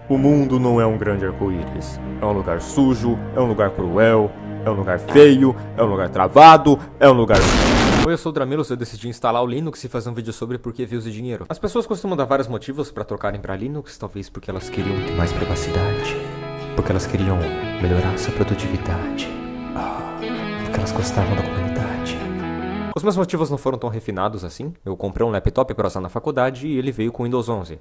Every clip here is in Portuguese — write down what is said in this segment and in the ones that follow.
O mundo não é um grande arco-íris. É um lugar sujo, é um lugar cruel, é um lugar feio, é um lugar travado, é um lugar... Oi, eu sou o Dramilos, eu decidi instalar o Linux e fazer um vídeo sobre por que views e dinheiro. As pessoas costumam dar vários motivos para trocarem para Linux, talvez porque elas queriam mais privacidade, porque elas queriam melhorar sua produtividade, porque elas gostavam da comunidade. Os meus motivos não foram tão refinados assim. Eu comprei um laptop para usar na faculdade e ele veio com Windows 11.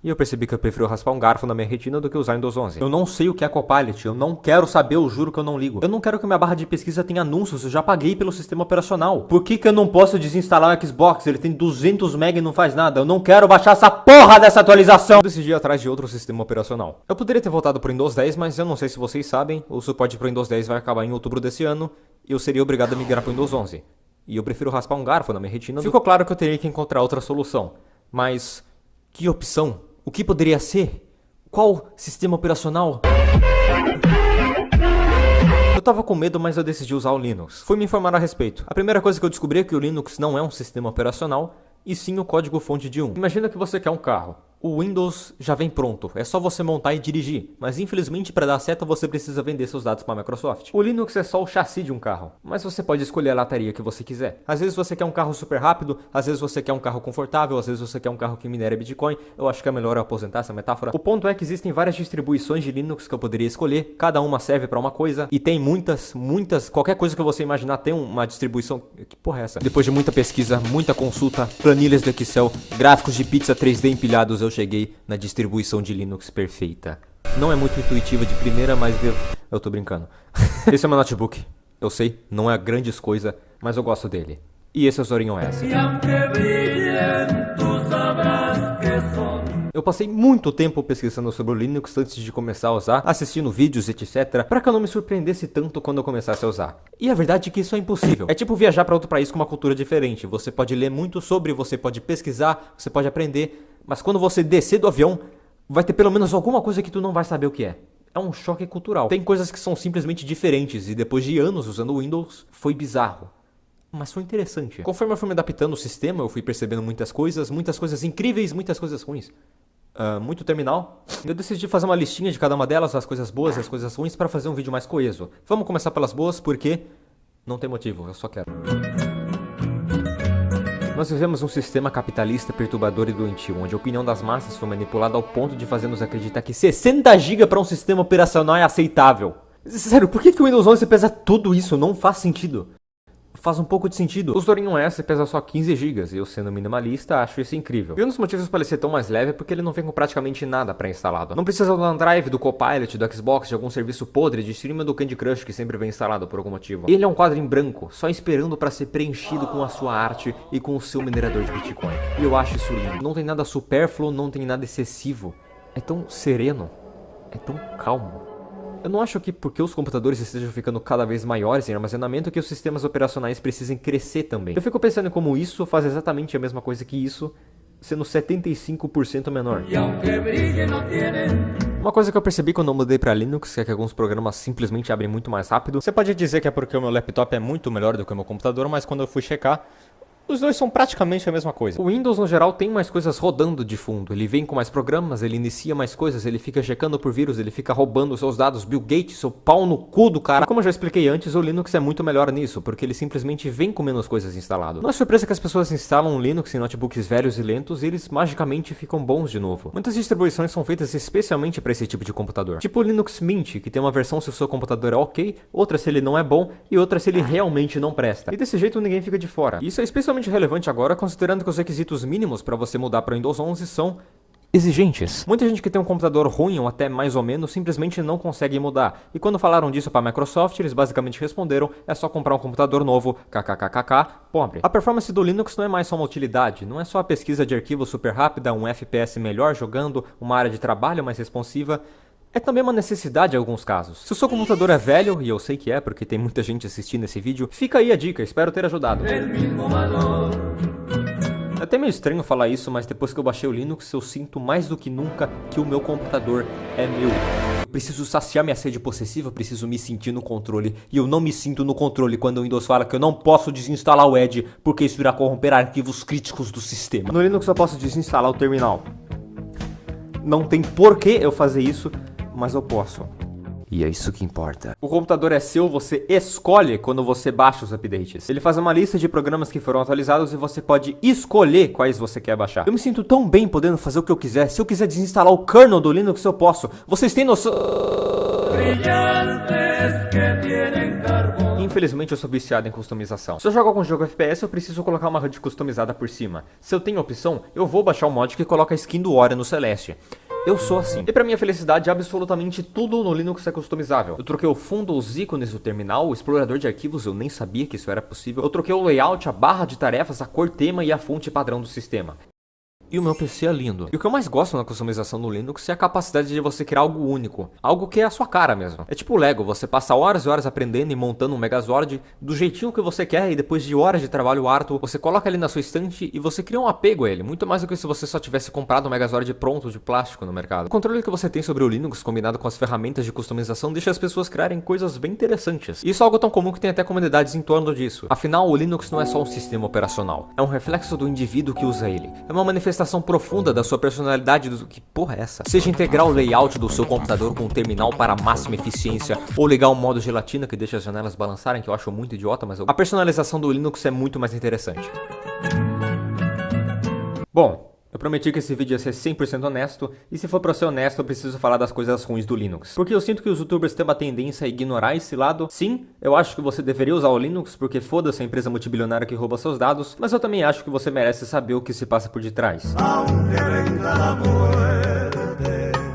E eu percebi que eu prefiro raspar um garfo na minha retina do que usar Windows 11. Eu não sei o que é Copilot, eu não quero saber, eu juro que eu não ligo. Eu não quero que minha barra de pesquisa tenha anúncios, eu já paguei pelo sistema operacional. Por que eu não posso desinstalar o Xbox? Ele tem 200 MB e não faz nada. Eu não quero baixar essa porra dessa atualização. Eu decidi ir atrás de outro sistema operacional. Eu poderia ter voltado pro Windows 10, mas eu não sei se vocês sabem, o suporte pro Windows 10 vai acabar em outubro desse ano e eu seria obrigado a migrar pro Windows 11. E eu prefiro raspar um garfo na minha retina. Ficou claro que eu teria que encontrar outra solução. Mas que opção? O que poderia ser? Qual sistema operacional? Eu tava com medo, mas eu decidi usar o Linux. Fui me informar a respeito. A primeira coisa que eu descobri é que o Linux não é um sistema operacional, e sim o código-fonte de um. Imagina que você quer um carro. O Windows já vem pronto, é só você montar e dirigir. Mas infelizmente para dar certo você precisa vender seus dados para a Microsoft. O Linux é só o chassi de um carro, mas você pode escolher a lataria que você quiser. Às vezes você quer um carro super rápido, às vezes você quer um carro confortável, às vezes você quer um carro que minera Bitcoin. Eu acho que é melhor eu aposentar essa metáfora. O ponto é que existem várias distribuições de Linux que eu poderia escolher, cada uma serve para uma coisa, e tem muitas, qualquer coisa que você imaginar tem uma distribuição. Que porra é essa? Depois de muita pesquisa, muita consulta, planilhas do Excel, gráficos de pizza 3D empilhados, eu cheguei na distribuição de Linux perfeita. Não é muito intuitiva de primeira, mas eu tô brincando. Esse é meu notebook. Eu sei, não é grandes coisa, mas eu gosto dele. E esse é o Zorin OS. Eu passei muito tempo pesquisando sobre o Linux antes de começar a usar, assistindo vídeos, etc, para que eu não me surpreendesse tanto quando eu começasse a usar. E a verdade é que isso é impossível. É tipo viajar para outro país com uma cultura diferente. Você pode ler muito sobre, você pode pesquisar, você pode aprender, mas quando você descer do avião, vai ter pelo menos alguma coisa que tu não vai saber o que é. É um choque cultural. Tem coisas que são simplesmente diferentes e depois de anos usando o Windows, foi bizarro. Mas foi interessante. Conforme eu fui me adaptando ao sistema, eu fui percebendo muitas coisas incríveis, muitas coisas ruins. Muito terminal. Eu decidi fazer uma listinha de cada uma delas, as coisas boas e as coisas ruins, para fazer um vídeo mais coeso. Vamos começar pelas boas, porque não tem motivo, eu só quero. Nós vivemos um sistema capitalista perturbador e doentio, onde a opinião das massas foi manipulada ao ponto de fazer-nos acreditar que 60 GB para um sistema operacional é aceitável. Sério, por que o Windows 11 pesa tudo isso? Não faz sentido. Faz um pouco de sentido. O Zorin OS pesa só 15 GB e eu, sendo minimalista, acho isso incrível. E um dos motivos para ele ser tão mais leve é porque ele não vem com praticamente nada pré-instalado. Não precisa do OneDrive, do Copilot, do Xbox, de algum serviço podre, de stream do Candy Crush que sempre vem instalado por algum motivo. Ele é um quadro em branco, só esperando para ser preenchido com a sua arte e com o seu minerador de Bitcoin. E eu acho isso lindo. Não tem nada supérfluo, não tem nada excessivo. É tão sereno, é tão calmo. Eu não acho que porque os computadores estejam ficando cada vez maiores em armazenamento que os sistemas operacionais precisem crescer também. Eu fico pensando em como isso faz exatamente a mesma coisa que isso, sendo 75% menor. Uma coisa que eu percebi quando eu mudei para Linux é que alguns programas simplesmente abrem muito mais rápido. Você pode dizer que é porque o meu laptop é muito melhor do que o meu computador, mas quando eu fui checar, os dois são praticamente a mesma coisa. O Windows, no geral, tem mais coisas rodando de fundo. Ele vem com mais programas, ele inicia mais coisas, ele fica checando por vírus, ele fica roubando seus dados. Bill Gates, seu pau no cu do cara. E como eu já expliquei antes, o Linux é muito melhor nisso, porque ele simplesmente vem com menos coisas instalado. Não é surpresa que as pessoas instalam um Linux em notebooks velhos e lentos e eles magicamente ficam bons de novo. Muitas distribuições são feitas especialmente para esse tipo de computador. Tipo o Linux Mint, que tem uma versão se o seu computador é ok, outra se ele não é bom e outra se ele realmente não presta. E desse jeito ninguém fica de fora. E isso é especialmente relevante agora, considerando que os requisitos mínimos para você mudar para o Windows 11 são exigentes. Muita gente que tem um computador ruim ou até mais ou menos simplesmente não consegue mudar. E quando falaram disso para a Microsoft, eles basicamente responderam: é só comprar um computador novo, kkkk, pobre. A performance do Linux não é mais só uma utilidade, não é só a pesquisa de arquivo super rápida, um FPS melhor jogando, uma área de trabalho mais responsiva. É também uma necessidade em alguns casos. Se o seu computador é velho, e eu sei que é porque tem muita gente assistindo esse vídeo, fica aí a dica, espero ter ajudado. É até meio estranho falar isso, mas depois que eu baixei o Linux, eu sinto mais do que nunca que o meu computador é meu. Preciso saciar minha sede possessiva, preciso me sentir no controle. E eu não me sinto no controle quando o Windows fala que eu não posso desinstalar o Edge, porque isso irá corromper arquivos críticos do sistema. No Linux eu posso desinstalar o terminal. Não tem porquê eu fazer isso, mas eu posso. E é isso que importa. O computador é seu, você escolhe quando você baixa os updates. Ele faz uma lista de programas que foram atualizados e você pode escolher quais você quer baixar. Eu me sinto tão bem podendo fazer o que eu quiser. Se eu quiser desinstalar o kernel do Linux, eu posso. Vocês têm noção? Infelizmente eu sou viciado em customização. Se eu jogo algum jogo FPS, eu preciso colocar uma HUD customizada por cima. Se eu tenho opção, eu vou baixar o mod que coloca a skin do Ori no Celeste. Eu sou assim. E pra minha felicidade, absolutamente tudo no Linux é customizável. Eu troquei o fundo, os ícones do terminal, o explorador de arquivos, eu nem sabia que isso era possível. Eu troquei o layout, a barra de tarefas, a cor tema e a fonte padrão do sistema. E o meu PC é lindo. E o que eu mais gosto na customização do Linux é a capacidade de você criar algo único. Algo que é a sua cara mesmo. É tipo o Lego, você passa horas e horas aprendendo e montando um Megazord do jeitinho que você quer e depois de horas de trabalho árduo, você coloca ele na sua estante e você cria um apego a ele. Muito mais do que se você só tivesse comprado um Megazord pronto de plástico no mercado. O controle que você tem sobre o Linux, combinado com as ferramentas de customização, deixa as pessoas criarem coisas bem interessantes. E isso é algo tão comum que tem até comunidades em torno disso. Afinal, o Linux não é só um sistema operacional. É um reflexo do indivíduo que usa ele. É uma manifestação profunda da sua personalidade. Que porra é essa? Seja integrar o layout do seu computador com um terminal para máxima eficiência, ou ligar o modo gelatina que deixa as janelas balançarem, que eu acho muito idiota, mas a personalização do Linux é muito mais interessante. Bom, eu prometi que esse vídeo ia ser 100% honesto, e se for pra ser honesto, eu preciso falar das coisas ruins do Linux. Porque eu sinto que os youtubers têm uma tendência a ignorar esse lado. Sim, eu acho que você deveria usar o Linux, porque foda-se a empresa multibilionária que rouba seus dados, mas eu também acho que você merece saber o que se passa por detrás.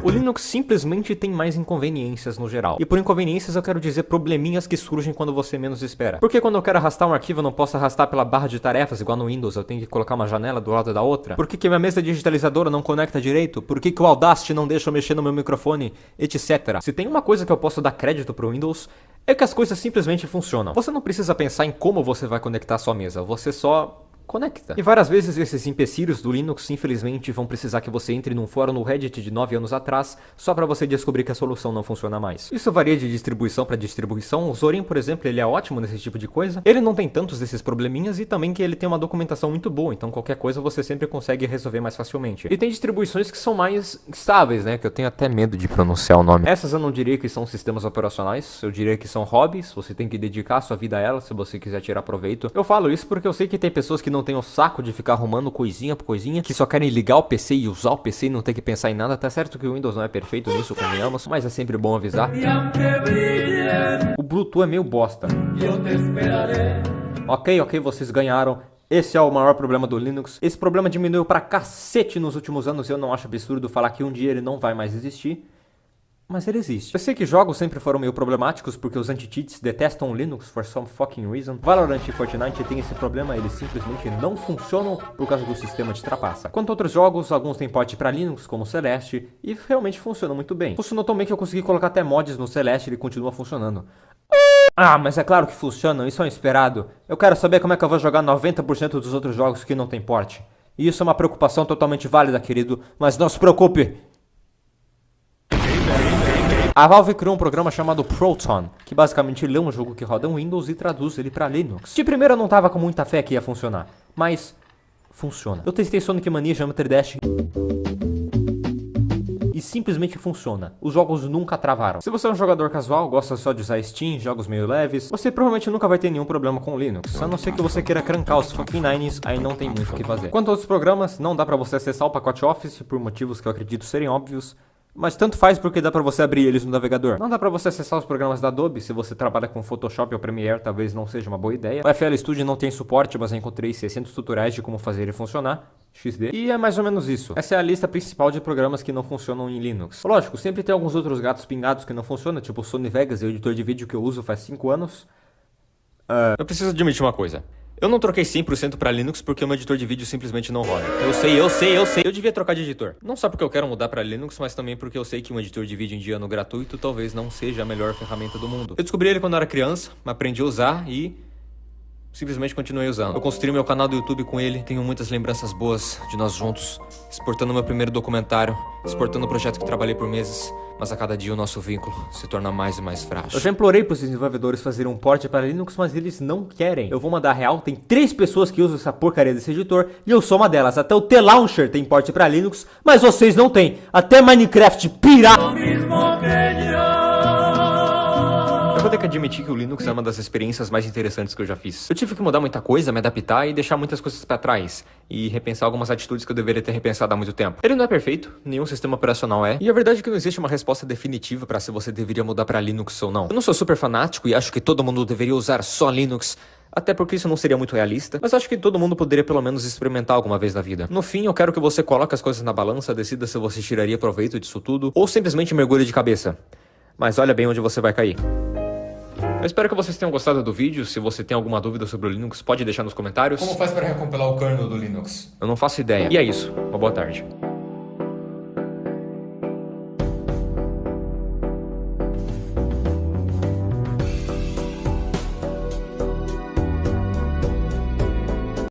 O Linux simplesmente tem mais inconveniências no geral. E por inconveniências eu quero dizer probleminhas que surgem quando você menos espera. Porque quando eu quero arrastar um arquivo eu não posso arrastar pela barra de tarefas igual no Windows, eu tenho que colocar uma janela do lado da outra? Por que minha mesa digitalizadora não conecta direito? Por que o Audacity não deixa eu mexer no meu microfone? Etc. Se tem uma coisa que eu posso dar crédito pro Windows, é que as coisas simplesmente funcionam. Você não precisa pensar em como você vai conectar a sua mesa, você só conecta. E várias vezes esses empecilhos do Linux, infelizmente, vão precisar que você entre num fórum no Reddit de 9 anos atrás, só pra você descobrir que a solução não funciona mais. Isso varia de distribuição pra distribuição. O Zorin, por exemplo, ele é ótimo nesse tipo de coisa. Ele não tem tantos desses probleminhas e também que ele tem uma documentação muito boa, então qualquer coisa você sempre consegue resolver mais facilmente. E tem distribuições que são mais estáveis, né, que eu tenho até medo de pronunciar o nome. Essas eu não diria que são sistemas operacionais, eu diria que são hobbies, você tem que dedicar a sua vida a elas se você quiser tirar proveito. Eu falo isso porque eu sei que tem pessoas que não têm o saco de ficar arrumando coisinha por coisinha, que só querem ligar o PC e usar o PC e não ter que pensar em nada. Tá certo que o Windows não é perfeito nisso, convenhamos, mas é sempre bom avisar. O Bluetooth é meio bosta. Ok, vocês ganharam. Esse é o maior problema do Linux. Esse problema diminuiu pra cacete nos últimos anos e eu não acho absurdo falar que um dia ele não vai mais existir. Mas ele existe. Eu sei que jogos sempre foram meio problemáticos porque os anti-cheats detestam o Linux for some fucking reason. Valorant e Fortnite tem esse problema, eles simplesmente não funcionam por causa do sistema de trapaça. Quanto a outros jogos, alguns têm port para Linux, como o Celeste, e realmente funcionam muito bem. Funcionou tão bem que eu consegui colocar até mods no Celeste e ele continua funcionando. Ah, mas é claro que funcionam, isso é um esperado. Eu quero saber como é que eu vou jogar 90% dos outros jogos que não tem port. E isso é uma preocupação totalmente válida, querido, mas não se preocupe. A Valve criou um programa chamado Proton, que basicamente lê um jogo que roda em Windows e traduz ele pra Linux. De primeira eu não tava com muita fé que ia funcionar, mas funciona. Eu testei Sonic Mania, Geometry Dash e simplesmente funciona. Os jogos nunca travaram. Se você é um jogador casual, gosta só de usar Steam, jogos meio leves, você provavelmente nunca vai ter nenhum problema com o Linux. A não ser que você queira crancar os fucking nines, aí não tem muito o que fazer. Quanto a outros programas, não dá pra você acessar o pacote Office por motivos que eu acredito serem óbvios. Mas tanto faz porque dá pra você abrir eles no navegador. Não dá pra você acessar os programas da Adobe. Se você trabalha com Photoshop ou Premiere, talvez não seja uma boa ideia. O FL Studio não tem suporte, mas eu encontrei 600 tutoriais de como fazer ele funcionar. XD. E é mais ou menos isso. Essa é a lista principal de programas que não funcionam em Linux. Lógico, sempre tem alguns outros gatos pingados que não funcionam, tipo o Sony Vegas, o editor de vídeo que eu uso faz 5 anos. Eu preciso admitir uma coisa. Eu não troquei 100% pra Linux porque o meu editor de vídeo simplesmente não roda. Eu sei. Eu devia trocar de editor. Não só porque eu quero mudar pra Linux, mas também porque eu sei que um editor de vídeo indiano gratuito talvez não seja a melhor ferramenta do mundo. Eu descobri ele quando eu era criança, aprendi a usar e simplesmente continuei usando. Eu construí meu canal do YouTube com ele, tenho muitas lembranças boas de nós juntos, exportando meu primeiro documentário, exportando o projeto que trabalhei por meses, mas a cada dia o nosso vínculo se torna mais e mais frágil. Eu já implorei para os desenvolvedores fazerem um port para Linux, mas eles não querem. Eu vou mandar real, tem 3 pessoas que usam essa porcaria desse editor, e eu sou uma delas. Até o T-Launcher tem port para Linux, mas vocês não têm. Até Minecraft pirata. Eu vou ter que admitir que o Linux é uma das experiências mais interessantes que eu já fiz. Eu tive que mudar muita coisa, me adaptar e deixar muitas coisas pra trás. E repensar algumas atitudes que eu deveria ter repensado há muito tempo. Ele não é perfeito, nenhum sistema operacional é. E a verdade é que não existe uma resposta definitiva pra se você deveria mudar pra Linux ou não. Eu não sou super fanático e acho que todo mundo deveria usar só Linux. Até porque isso não seria muito realista, mas acho que todo mundo poderia pelo menos experimentar alguma vez na vida. No fim, eu quero que você coloque as coisas na balança, decida se você tiraria proveito disso tudo, ou simplesmente mergulhe de cabeça. Mas olha bem onde você vai cair. Eu espero que vocês tenham gostado do vídeo. Se você tem alguma dúvida sobre o Linux, pode deixar nos comentários. Como faz para recompilar o kernel do Linux? Eu não faço ideia. E é isso. Uma boa tarde.